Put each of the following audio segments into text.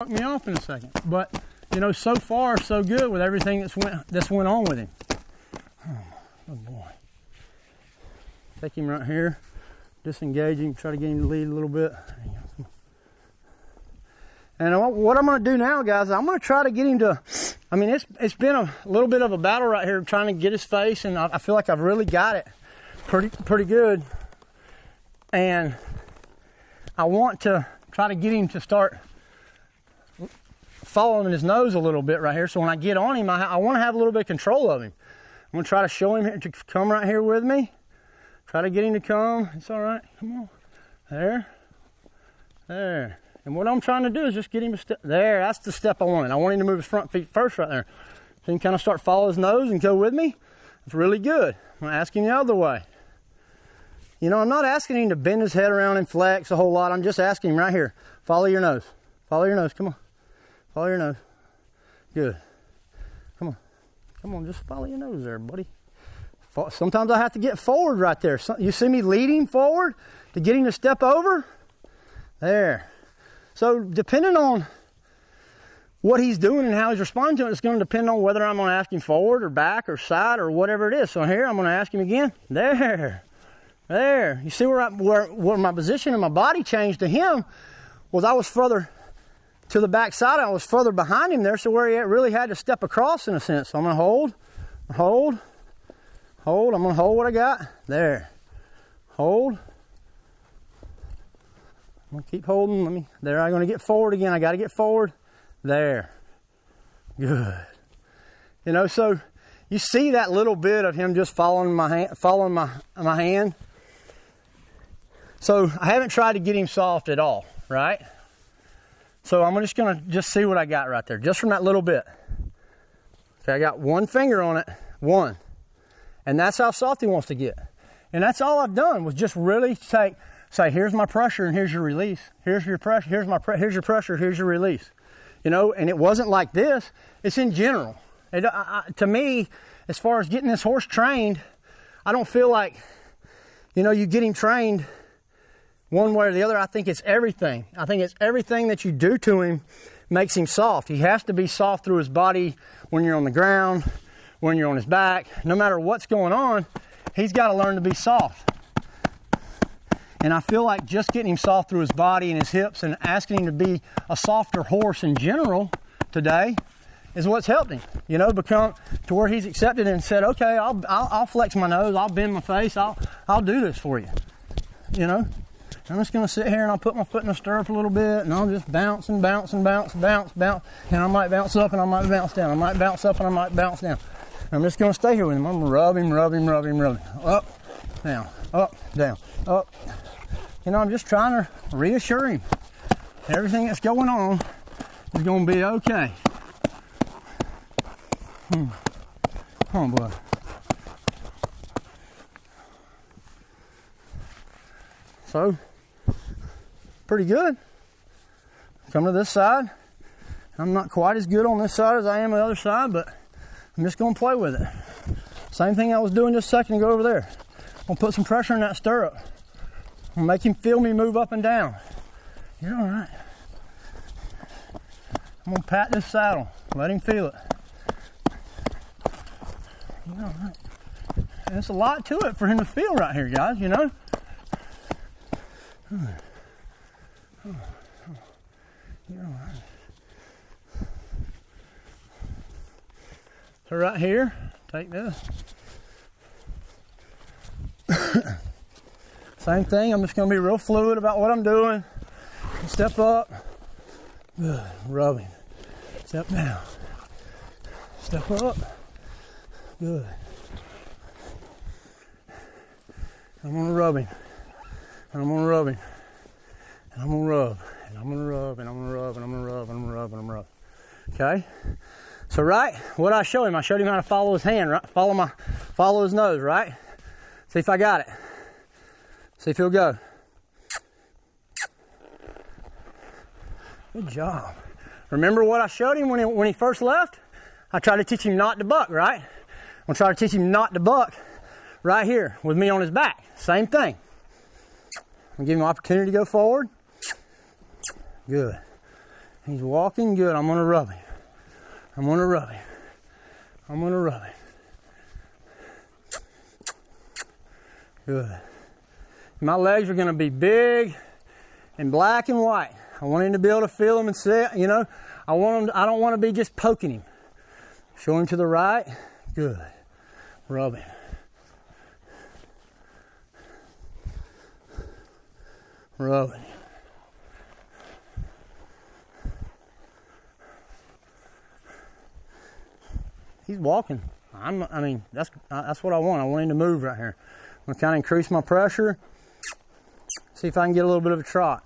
me off in a second. But, you know, so far, so good with everything that's went on with him. Oh, good boy. Take him right here, disengage him, try to get him to lead a little bit. And what I'm going to do now, guys, I'm going to try to get him to, I mean, it's been a little bit of a battle right here trying to get his face, and I feel like I've really got it pretty good. And I want to try to get him to start following his nose a little bit right here. So when I get on him, I want to have a little bit of control of him. I'm going to try to show him to come right here with me. Try to get him to come. It's all right. Come on. There. And what I'm trying to do is just get him a step. There, that's the step I wanted. I want him to move his front feet first right there. So he can kind of start follow his nose and go with me. It's really good. I'm going to ask him the other way. You know, I'm not asking him to bend his head around and flex a whole lot. I'm just asking him right here. Follow your nose. Follow your nose. Come on. Follow your nose. Good. Come on, just follow your nose there, buddy. Sometimes I have to get forward right there. You see me leading forward to get him to step over? There. So depending on what he's doing and how he's responding to it, it's going to depend on whether I'm going to ask him forward or back or side or whatever it is. So here, I'm going to ask him again. There. You see where my position and my body changed to him was I was further to the back side. I was further behind him there, so where he really had to step across in a sense. So I'm going to hold. I'm going to hold what I got. There. Hold. I'm going to keep holding. There, I'm going to get forward again. I got to get forward. There. Good. You know, so you see that little bit of him just following my hand. So I haven't tried to get him soft at all, right? So I'm just going to see what I got right there, just from that little bit. Okay, I got one finger on it, one. And that's how soft he wants to get. And that's all I've done was just really say, here's my pressure and here's your release. Here's your pressure, here's your pressure, here's your release. You know, and it wasn't like this. It's in general. To me, as far as getting this horse trained, I don't feel like, you know, you get him trained one way or the other. I think it's everything. I think it's everything that you do to him makes him soft. He has to be soft through his body when you're on the ground, when you're on his back. No matter what's going on, he's got to learn to be soft. And I feel like just getting him soft through his body and his hips and asking him to be a softer horse in general today is what's helped him, you know, become to where he's accepted and said, okay, I'll flex my nose, I'll bend my face, I'll do this for you, you know. I'm just going to sit here and I'll put my foot in the stirrup a little bit and I'll just bounce and bounce and bounce. And I might bounce up and I might bounce down. I might bounce up and I might bounce down. I'm just going to stay here with him. I'm going to rub him. Up, down, up. You know, I'm just trying to reassure him everything that's going on is going to be okay. Come on, bud. So, pretty good. Come to this side. I'm not quite as good on this side as I am on the other side, but I'm just going to play with it. Same thing I was doing just a second ago over there. I'm going to put some pressure in that stirrup. I'm going to make him feel me move up and down. You're all right. I'm going to pat this saddle. Let him feel it. You're all right. And it's a lot to it for him to feel right here, guys, you know? You're all right. So right here, take this. Same thing, I'm just going to be real fluid about what I'm doing. Step up. Good. Rubbing. Step down. Step up. Good. I'm going to rub him. And I'm going to rub him. And I'm going to rub. And I'm going to rub. And I'm going to rub. And I'm going to rub. And I'm going to rub. And I'm going to rub. Okay? So right, what I showed him how to follow his hand, right? Follow his nose, right? See if I got it. See if he'll go. Good job. Remember what I showed him when he first left? I tried to teach him not to buck, right? I'm going to try to teach him not to buck right here with me on his back. Same thing. I'm going to give him an opportunity to go forward. Good. He's walking good. I'm gonna rub him. I'm gonna rub him. I'm gonna rub him. Good. My legs are gonna be big and black and white. I want him to be able to feel them and see it, you know. I don't want to be just poking him. Show him to the right. Good. Rub him. Rub him. He's walking. I mean, that's what I want. I want him to move right here. I'm gonna kind of increase my pressure. See if I can get a little bit of a trot.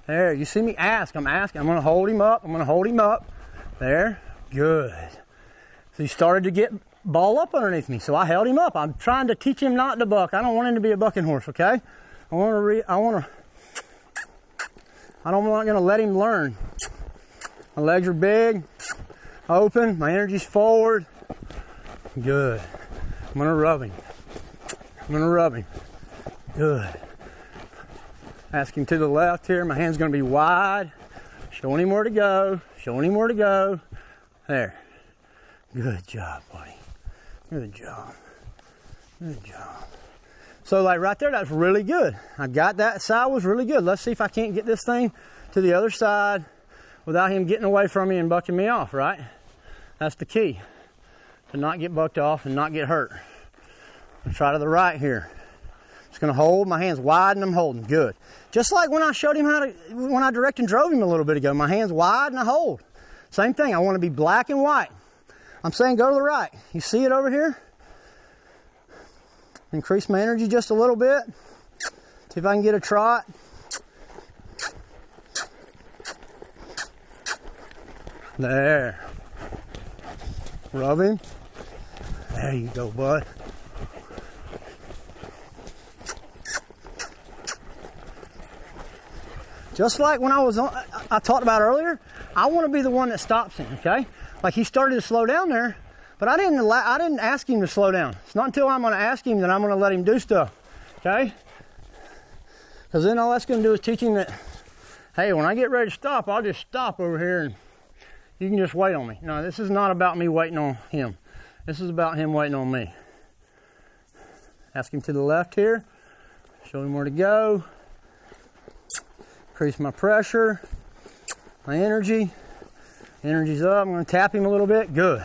There, you see me ask. I'm asking. I'm gonna hold him up. I'm gonna hold him up. There, good. So he started to get ball up underneath me, so I held him up. I'm trying to teach him not to buck. I don't want him to be a bucking horse, okay? I'm not gonna let him learn. My legs are big, open, my energy's forward. Good. I'm gonna rub him. I'm gonna rub him. Good. Ask him to the left here. My hand's gonna be wide. Showing him where to go. Showing him where to go. There. Good job, buddy. Good job. Good job. So like right there, that's really good. I got that side was really good. Let's see if I can't get this thing to the other side without him getting away from me and bucking me off, right? That's the key. To not get bucked off and not get hurt. I'll try to the right here. Just gonna hold, my hands wide and I'm holding, good. Just like when I showed him when I direct and drove him a little bit ago, my hands wide and I hold. Same thing, I wanna be black and white. I'm saying go to the right. You see it over here? Increase my energy just a little bit. See if I can get a trot. There. Rub him. There you go, bud. Just like when I talked about earlier, I want to be the one that stops him, okay? Like he started to slow down there, but I didn't ask him to slow down. It's not until I'm going to ask him that I'm going to let him do stuff, okay? Because then all that's going to do is teach him that, hey, when I get ready to stop, I'll just stop over here and you can just wait on me. No, this is not about me waiting on him. This is about him waiting on me. Ask him to the left here. Show him where to go. Increase my pressure, my energy. Energy's up. I'm going to tap him a little bit. Good.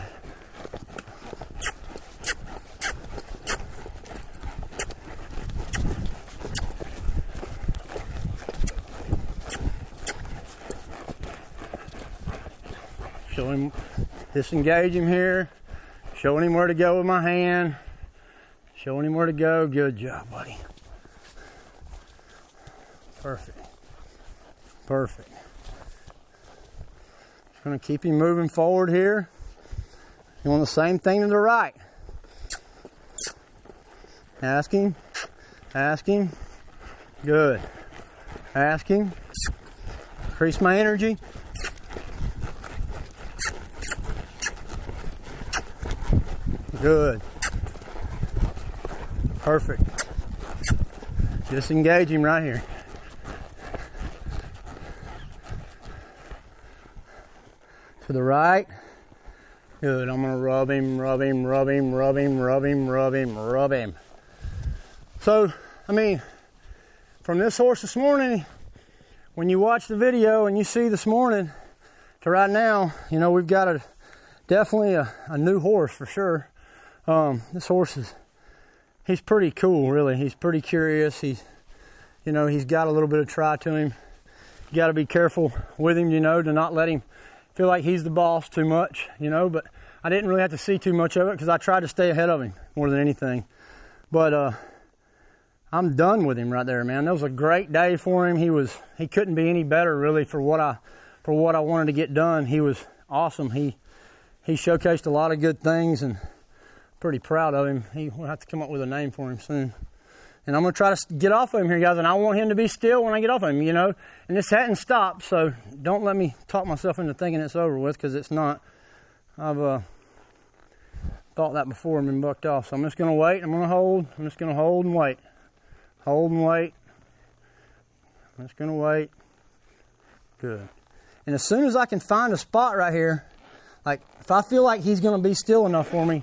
Show him, disengage him here. Showing him where to go with my hand. Showing him where to go. Good job, buddy. Perfect. Perfect. Just going to keep him moving forward here. You want the same thing to the right. Ask him. Ask him. Good. Ask him. Increase my energy. Good. Perfect. Just engage him right here. To the right. Good. I'm going to rub him, rub him, rub him, rub him, rub him, rub him, rub him. So, I mean, from this horse this morning, when you watch the video and you see this morning to right now, you know, we've got definitely a new horse for sure. This horse he's pretty cool, really. He's pretty curious. He's got a little bit of try to him. You got to be careful with him, you know, to not let him feel like he's the boss too much, you know, but I didn't really have to see too much of it because I tried to stay ahead of him more than anything. But I'm done with him right there, man. That was a great day for him. He couldn't be any better really for what I wanted to get done. He was awesome. He showcased a lot of good things and pretty proud of him. We'll have to come up with a name for him soon. And I'm going to try to get off of him here, guys, and I want him to be still when I get off of him, you know. And this hadn't stopped, so don't let me talk myself into thinking it's over with, because it's not. I've thought that before and been bucked off. So I'm just going to wait. I'm going to hold. I'm just going to hold and wait. Hold and wait. I'm just gonna wait. Good. And as soon as I can find a spot right here, like if I feel like he's gonna be still enough for me,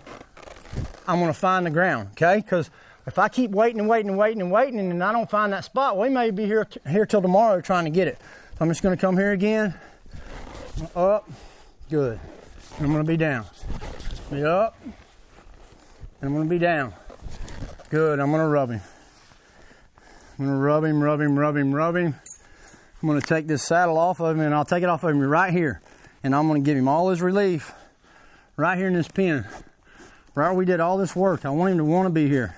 I'm gonna find the ground, okay? Because if I keep waiting and waiting and waiting and waiting and I don't find that spot, we may be here till tomorrow trying to get it. So I'm just gonna come here again, up, good. And I'm gonna be down. Be up, and I'm gonna be down. Good, I'm gonna rub him. I'm gonna rub him, rub him, rub him, rub him. I'm gonna take this saddle off of him, and I'll take it off of him right here. And I'm gonna give him all his relief right here in this pen. Right where we did all this work. I want him to wanna be here.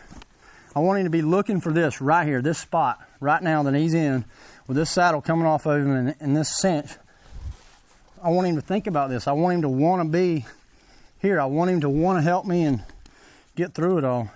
I want him to be looking for this right here, this spot right now that he's in with this saddle coming off of him and this cinch. I want him to think about this. I want him to wanna be here. I want him to wanna help me and get through it all.